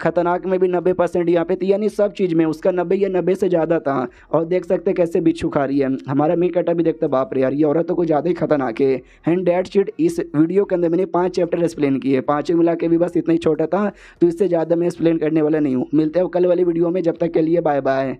खतरनाक में भी 90% यहाँ पे थी, यानी सब चीज़ में उसका 90 या 90 से ज़्यादा था। और देख सकते कैसे बिच्छू खा रही है। हमारा मेन कटा भी देखता बाप रे यार ये औरत तो कुछ ज़्यादा ही खतरनाक है। एंड डेट शीट इस वीडियो के अंदर मैंने 5 चैप्टर एक्सप्लेन किए, पाँचों मिला के भी बस इतना ही छोटा था, तो इससे ज़्यादा मैं एक्सप्लेन करने वाला नहीं हूँ। मिलते हैं कल वाली वीडियो में, जब तक के लिए बाय बाय।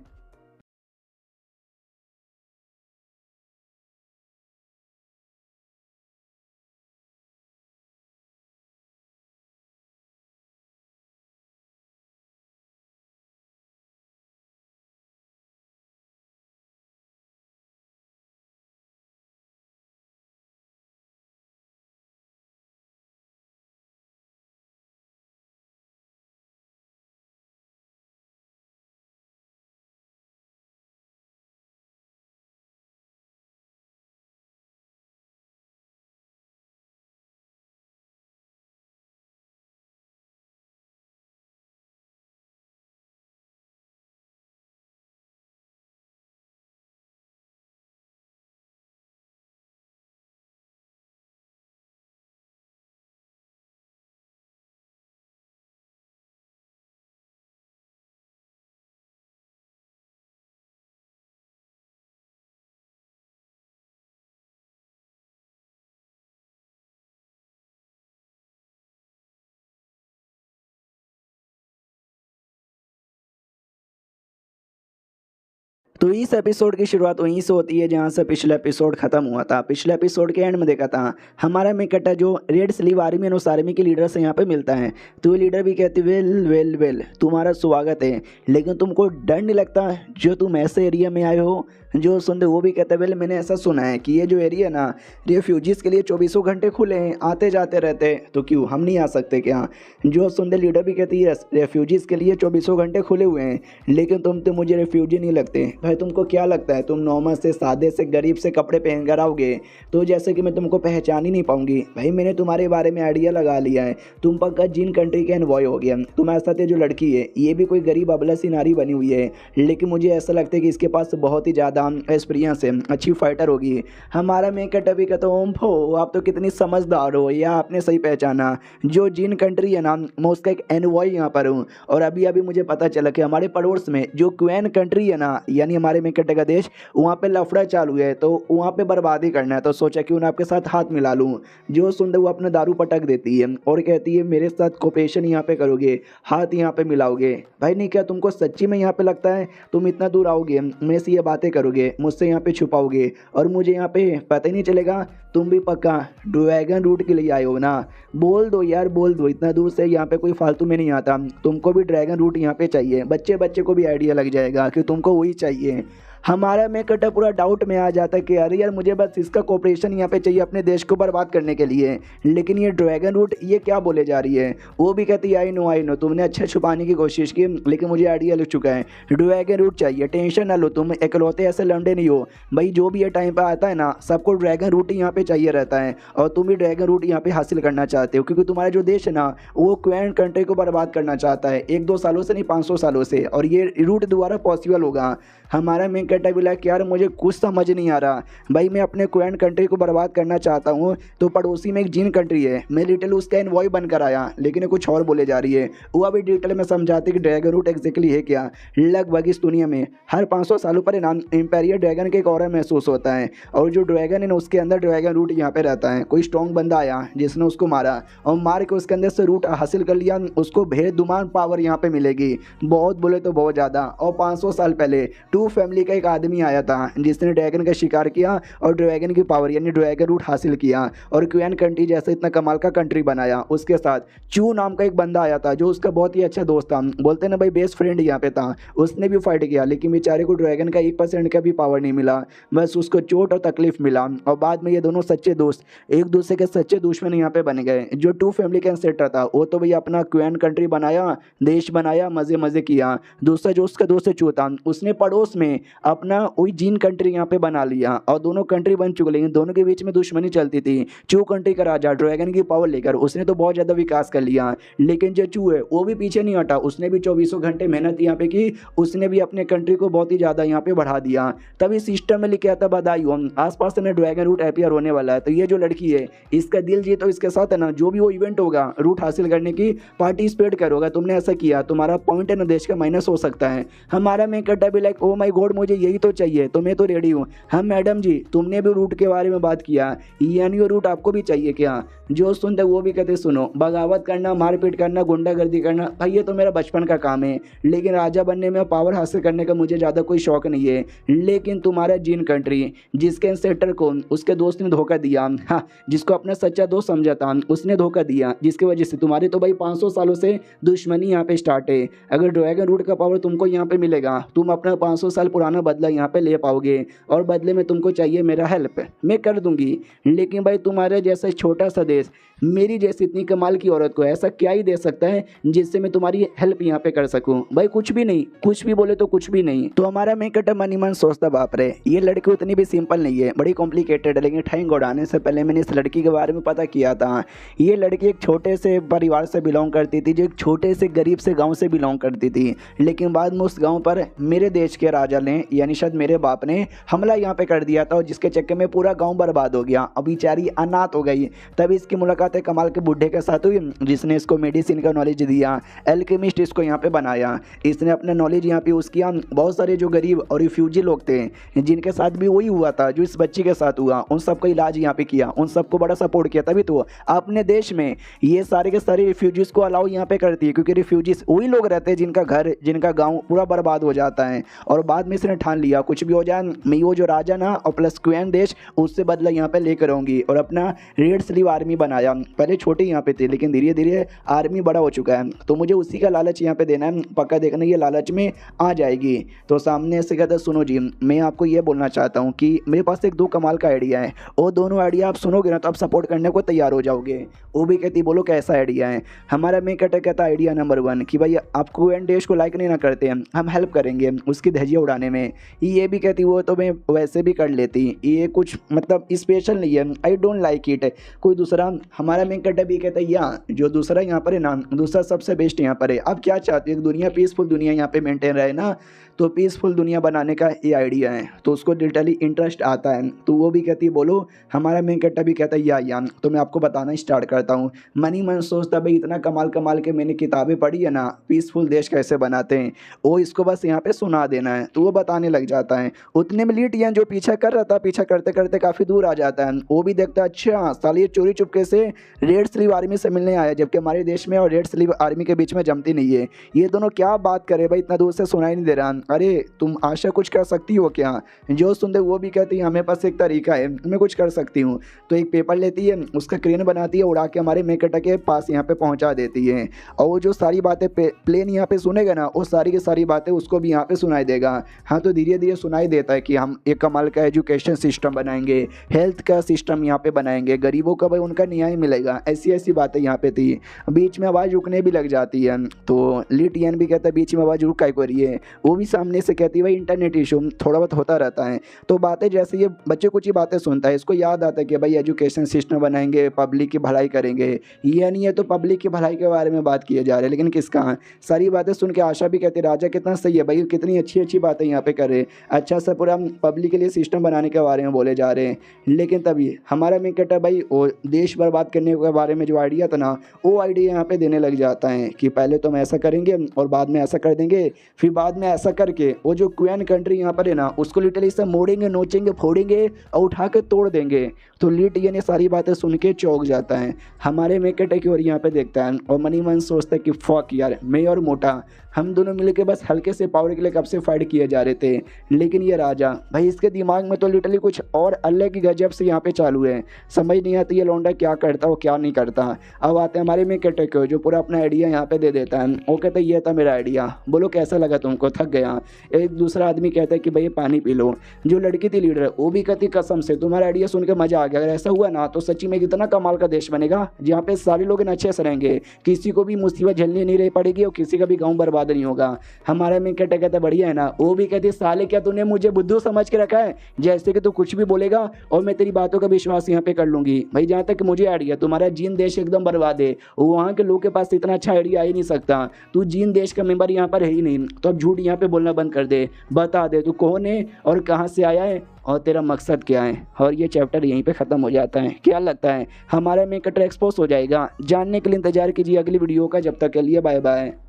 तो इस एपिसोड की शुरुआत वहीं से होती है जहाँ से पिछला एपिसोड खत्म हुआ था। पिछले एपिसोड के एंड में देखा था हमारा मेकटा जो रेड स्लीव आर्मी अनुसार आर्मी के लीडर से यहाँ पे मिलता है, तो ये लीडर भी कहते वेल वेल वेल तुम्हारा स्वागत है, लेकिन तुमको डर नहीं लगता जो तुम ऐसे एरिया में आए हो। जो सुनते वो भी कहते वेल मैंने ऐसा सुना है कि ये जो एरिया ना रेफ्यूजीज़ के लिए 24 घंटे खुले हैं, आते जाते रहते हैं, तो क्यों हम नहीं आ सकते क्या। जो सुनते लीडर भी कहती है रेफ्यूजीज़ के लिए 24 घंटे खुले हुए हैं, लेकिन तुम तो मुझे रेफ्यूजी नहीं लगते। भाई तुमको क्या लगता है तुम नॉर्मल से सादे से गरीब से कपड़े पहन कर आओगे तो जैसे कि मैं तुमको पहचान ही नहीं पाऊंगी। भाई मैंने तुम्हारे बारे में आइडिया लगा लिया है, तुम पक्का जिन कंट्री के एनवॉय हो गया। तुम्हारे साथ ये जो लड़की है ये भी कोई गरीब अबला सी नारी बनी हुई है, लेकिन मुझे ऐसा लगता है कि इसके पास बहुत ही ज़्यादा एक्सपीरियंस है, अच्छी फाइटर होगी। हमारा मेकट अभी कहता हूँ ओम्फो आप तो कितनी समझदार हो, या आपने सही पहचाना। जो जिन कंट्री है ना मैं उसका एक एनवॉय यहाँ पर हूँ, और अभी अभी मुझे पता चला कि हमारे पड़ोस में जो क्वेन कंट्री है ना यानी हमारे मेकट का देश, वहाँ पे लफड़ा चालू है, तो वहाँ पे बर्बादी करना है, तो सोचा क्यों ना आपके साथ हाथ मिला लूँ। जो सुनते वो अपना दारू पटक देती है और कहती है मेरे साथ कोऑपरेशन यहाँ पे करोगे, हाथ यहाँ पे मिलाओगे। भाई नहीं क्या तुमको सच्ची में यहाँ पे लगता है तुम इतना दूर आओगे, मेरे से ये बातें करोगे, मुझसे यहाँ पे छुपाओगे और मुझे यहाँ पे पता ही नहीं चलेगा। तुम भी पक्का ड्रैगन रूट के लिए आए हो ना, बोल दो यार बोल दो, इतना दूर से यहाँ पे कोई फालतू में नहीं आता। तुमको भी ड्रैगन रूट यहाँ पे चाहिए, बच्चे बच्चे को भी आइडिया लग जाएगा कि तुमको वही चाहिए। हमारा मेकटा पूरा डाउट में आ जाता है कि अरे यार मुझे बस इसका कोऑपरेशन यहाँ पे चाहिए अपने देश को बर्बाद करने के लिए, लेकिन ये ड्रैगन रूट ये क्या बोले जा रही है। वो भी कहती है आई नो तुमने अच्छा छुपाने की कोशिश की, लेकिन मुझे आइडिया लग चुका है, ड्रैगन रूट चाहिए, टेंशन ना लो, तुम इकलौते ऐसे लंडे नहीं हो। भाई जो भी ये टाइम पर आता है ना सबको ड्रैगन रूट ही यहाँ पे चाहिए रहता है, और तुम भी ड्रैगन रूट यहाँ पे हासिल करना चाहते हो, क्योंकि तुम्हारा जो देश है ना वो क्वेन कंट्री को बर्बाद करना चाहता है, 1-2 सालों से नहीं 500 सालों से, और ये रूट दोबारा पॉसिबल होगा। हमारा मेन कहता भी लाइक यार मुझे कुछ समझ नहीं आ रहा, भाई मैं अपने क्वेन कंट्री को बर्बाद करना चाहता हूँ, तो पड़ोसी में एक जिन कंट्री है, मैं लिटिल उसका एनवॉय बनकर आया, लेकिन ये कुछ और बोले जा रही है। वो अभी डिटेल में समझाती कि ड्रैगन रूट एग्जैक्टली है क्या। लगभग इस दुनिया में हर 500 सालों पर नाम एम्पेरियर ड्रैगन के एक ऑरा महसूस होता है, और जो ड्रैगन है ना उसके अंदर ड्रैगन रूट यहाँ पे रहता है। कोई स्ट्रॉन्ग बंदा आया जिसने उसको मारा और मार के उसके अंदर से रूट हासिल कर लिया, उसको बेदुमान पावर यहाँ पे मिलेगी, बहुत बोले तो बहुत ज़्यादा। और 500 साल पहले टू फैमिली का एक आदमी आया था जिसने ड्रैगन का शिकार किया और ड्रैगन की पावर यानी ड्रैगन रूट हासिल किया, और क्वेन कंट्री जैसे इतना कमाल का कंट्री बनाया। उसके साथ चू नाम का एक बंदा आया था जो उसका बहुत ही अच्छा दोस्त था, बोलते ना भाई बेस्ट फ्रेंड यहाँ पे था, उसने भी फाइट किया, लेकिन बेचारे को ड्रैगन का 1% का भी पावर नहीं मिला, बस उसको चोट और तकलीफ मिला। और बाद में ये दोनों सच्चे दोस्त एक दूसरे के सच्चे दुश्मन यहाँ पे बन गए। जो टू फैमिली का एंसेस्टर था वो तो भैया अपना क्वेन कंट्री बनाया, देश बनाया, मजे मजे किया। दूसरा जो उसका दोस्त चू था उसने पड़ोस में अपना वही जिन कंट्री यहाँ पे बना लिया, और दोनों कंट्री बन चुके, लेकिन दोनों के बीच में दुश्मनी चलती थी। चू कंट्री का राजा ड्रैगन की पावर लेकर उसने तो बहुत ज़्यादा विकास कर लिया, लेकिन जो चू है वो भी पीछे नहीं हटा, उसने भी 24 घंटे मेहनत यहाँ पे की, उसने भी अपने कंट्री को बहुत ही ज़्यादा यहाँ पे बढ़ा दिया। तभी सिस्टम में लिखा था बधाई हो आसपास में ड्रैगन रूट अपियर होने वाला है, तो ये जो लड़की है इसका दिल जीतो, इसके साथ है ना जो भी वो इवेंट होगा रूट हासिल करने की पार्टिसिपेट करोगा। तुमने ऐसा किया तुम्हारा पॉइंट है ना देश का माइनस हो सकता है। हमारा मेकटा भी लाइक ओ माई गॉड मुझे यही तो चाहिए, तो मैं तो रेडी हूँ। हम मैडम जी तुमने भी रूट के बारे में बात किया, यानी वो रूट आपको भी चाहिए क्या। जो सुनते वो भी कहते सुनो बगावत करना, मारपीट करना, गुंडागर्दी करना, भाई ये तो मेरा बचपन का काम है, लेकिन राजा बनने में पावर हासिल करने का मुझे ज़्यादा कोई शौक नहीं है। लेकिन तुम्हारा जिन कंट्री जिसके एंसेस्टर को उसके दोस्त ने धोखा दिया, हाँ जिसको अपना सच्चा दोस्त समझा था उसने धोखा दिया, जिसकी वजह से तुम्हारी तो भाई 500 सालों से दुश्मनी यहाँ पे स्टार्ट है। अगर ड्रैगन रूट का पावर तुमको यहाँ पे मिलेगा तुम अपना 500 साल पुराना बदला यहाँ पे ले पाओगे, और बदले में तुमको चाहिए मेरा हेल्प, मैं कर दूंगी। लेकिन भाई तुम्हारे जैसा छोटा सा देश मेरी जैसी इतनी कमाल की औरत को ऐसा क्या ही दे सकता है जिससे मैं तुम्हारी हेल्प यहाँ पे कर सकूं। भाई कुछ भी नहीं, कुछ भी बोले तो कुछ भी नहीं। तो हमारा मेकटा मन ही मन सोचता बाप रे ये लड़की उतनी भी सिंपल नहीं है, बड़ी कॉम्प्लिकेटेड है। लेकिन थैंक गॉड आने से पहले मैंने इस लड़की के बारे में पता किया था। ये लड़की एक छोटे से परिवार से बिलोंग करती थी, जो एक छोटे से गरीब से गाँव से बिलोंग करती थी, लेकिन बाद में उस गाँव पर मेरे देश के राजा ने यानी शायद मेरे बाप ने हमला यहाँ पे कर दिया था, और जिसके चक्कर में पूरा गाँव बर्बाद हो गया। अब बेचारी अनाथ हो गई। तभी इसकी मुलाकात कमाल के बुढ़े के साथ हुई जिसने इसको मेडिसिन का नॉलेज दिया, एल्केमिस्ट इसको यहाँ पे बनाया। इसने अपना नॉलेज यहाँ पे यूज़ किया। बहुत सारे जो गरीब और रिफ्यूजी लोग थे जिनके साथ भी वही हुआ था जो इस बच्ची के साथ हुआ, उन सबका इलाज यहाँ पे किया, उन सबको बड़ा सपोर्ट किया। तभी तो अपने देश में ये सारे के सारे रिफ्यूजीज़ को अलाउ यहाँ पे करती है, क्योंकि रिफ्यूजीज वही लोग रहते हैं जिनका घर जिनका गाँव पूरा बर्बाद हो जाता है, और बाद में इसने ठान लिया कुछ भी हो जाए मैं वो जो राजा ना और प्लस क्वीन देश उससे बदला यहाँ पे लेकर आऊँगी, और अपना रेड स्लीव आर्मी बनाया। पहले छोटे यहाँ पे थे लेकिन धीरे धीरे आर्मी बड़ा हो चुका है, तो मुझे उसी का लालच यहाँ पे देना है, पक्का देखना ये लालच में आ जाएगी। तो सामने से कहता है सुनो जी, मैं आपको ये बोलना चाहता हूँ कि मेरे पास एक 2 कमाल का आइडिया है, और दोनों आइडिया आप सुनोगे ना तो आप सपोर्ट करने को तैयार हो जाओगे। वो भी कहती बोलो कैसा आइडिया है। हमारा मेन कैरेक्टर कहता है आइडिया नंबर 1 कि भाई आप क्वीन देश को लाइक नहीं ना करते हैं, हम हेल्प करेंगे उसकी धज्जियाँ उड़ाने में। ये भी कहती वो तो मैं वैसे भी कर लेती, ये कुछ मतलब स्पेशल नहीं है, आई डोंट लाइक इट। कोई दूसरा हमारा मेन कैरेक्टर भी कहता है या जो दूसरा यहाँ पर है ना, दूसरा सबसे बेस्ट यहाँ पर है। अब क्या चाहते हो, एक दुनिया पीसफुल दुनिया यहाँ पे मेंटेन रहे ना, तो पीसफुल दुनिया बनाने का ये आइडिया है, तो उसको लिटरली इंटरेस्ट आता है। तो वो भी कहती है बोलो। हमारा मेन कैरेक्टर भी कहता है या तो मैं आपको बताना स्टार्ट करता हूँ। मनी मन सोचता भाई इतना कमाल कमाल के मैंने किताबें पढ़ी है ना, पीसफुल देश कैसे बनाते हैं, वो इसको बस यहाँ पे सुना देना है। तो वो बताने लग जाता है। उतने में लिटियन जो पीछा कर रहा था, पीछा करते करते काफ़ी दूर आ जाता है। वो भी देखता है अच्छा साली ये चोरी चुपके से रेड स्लीव आर्मी से मिलने आया, जबकि हमारे देश में और रेड स्लीव आर्मी के बीच में जमती नहीं है। ये दोनों क्या बात करे भाई, इतना दूर से सुनाई नहीं दे रहा। अरे तुम आशा कुछ कर सकती हो क्या? जो सुनते वो भी कहती है हमें पास एक तरीका है, मैं कुछ कर सकती हूँ। तो एक पेपर लेती है, उसका क्रेन बनाती है, उड़ा के हमारे मेकटा के पास यहाँ पे पहुँचा देती है। और वो जो सारी बातें प्लेन यहाँ पे सुनेगा ना, वो सारी की सारी बातें उसको भी यहाँ पे सुनाई देगा। हाँ तो धीरे धीरे सुनाई देता है कि हम एक कमाल का एजुकेशन सिस्टम बनाएंगे, हेल्थ का सिस्टम यहाँ पे बनाएंगे, गरीबों का भाई उनका न्याय मिलेगा। ऐसी ऐसी बातें यहाँ पे थी। बीच में आवाज़ रुकने भी लग जाती है, तो लिटियन भी कहता है बीच में आवाज़ रुक काहे रही है। वो भी सामने से कहती है भाई इंटरनेट इशू थोड़ा बहुत होता रहता है। तो बातें जैसे ये बच्चे कुछ ही बातें सुनता है, इसको याद आता है कि भाई एजुकेशन सिस्टम बनाएंगे, पब्लिक की भलाई करेंगे। ये नहीं है तो पब्लिक की भलाई के बारे में बात किए जा रहे हैं, लेकिन किसका? सारी बातें सुन के आशा भी कहती है राजा कितना सही है भाई, कितनी अच्छी अच्छी बातें यहाँ पे कर रहे हैं, अच्छा सा पूरा पब्लिक के लिए सिस्टम बनाने के बारे में बोले जा रहे हैं। लेकिन तभी हमारा मेन कैरेक्टर भाई वो देश बर्बाद करने के बारे में जो आइडिया था ना, वो आइडिया यहाँ पे देने लग जाता है कि पहले तो हम ऐसा करेंगे और बाद में ऐसा कर देंगे, फिर बाद में ऐसा करके वो जो क्वीन कंट्री यहाँ पर है ना, उसको लिटरली सब मोड़ेंगे, नोचेंगे, फोड़ेंगे और उठा के तोड़ देंगे। तो लिटियन ये सारी बातें सुन के चौंक जाता है। हमारे मेकटे की ओर यहाँ पे देखता है और मनी मन सोचता है कि फक यार, मैं और मोटा हम दोनों मिलके बस हल्के से पावर के लिए कब से फाइट किए जा रहे थे, लेकिन ये राजा भाई इसके दिमाग में तो लिटरली कुछ और अलग ही गजब से यहाँ पे चालू है। समझ नहीं आती ये लौंडा क्या करता हो क्या नहीं करता। अब आते हैं हमारे मेकटे को जो पूरा अपना आइडिया यहाँ पे दे देता है। वो कहता है ये था मेरा आइडिया, बोलो कैसा लगा तुमको, थक गया। एक दूसरा आदमी कहता है कि भाई पानी पी लो। जो लड़की थी लीडर वो भी कहती कसम से तुम्हारा आइडिया सुन के मजा आ गया, अगर ऐसा हुआ ना तो सच्ची में कितना कमाल का देश बनेगा जहाँ पे सारे लोग अच्छे से रहेंगे, किसी को भी मुसीबत झेलनी नहीं रह पड़ेगी और किसी का भी गाँव बर्बाद नहीं होगा। हमारा में कहता बढ़िया है ना। वो भी कहती साले क्या तूने मुझे बुद्धू समझ के रखा है, जैसे कि तू कुछ भी बोलेगा और मैं तेरी बातों का विश्वास यहाँ पे कर लूंगी। भाई जहाँ तक मुझे आइडिया तुम्हारा जीन देश एकदम बर्बाद है, वहाँ के लोग के पास इतना अच्छा आइडिया आ ही नहीं सकता, तू जीन देश का मेंबर यहाँ पर है ही नहीं, तो अब झूठ यहाँ पे बोलना बंद कर दे, बता दे तू कौन है और कहाँ से आया है और तेरा मकसद क्या है। और ये चैप्टर यहीं पे ख़त्म हो जाता है। क्या लगता है हमारा मेकटर एक्सपोज हो जाएगा? जानने के लिए इंतजार कीजिए अगली वीडियो का। जब तक के लिए बाय बाय।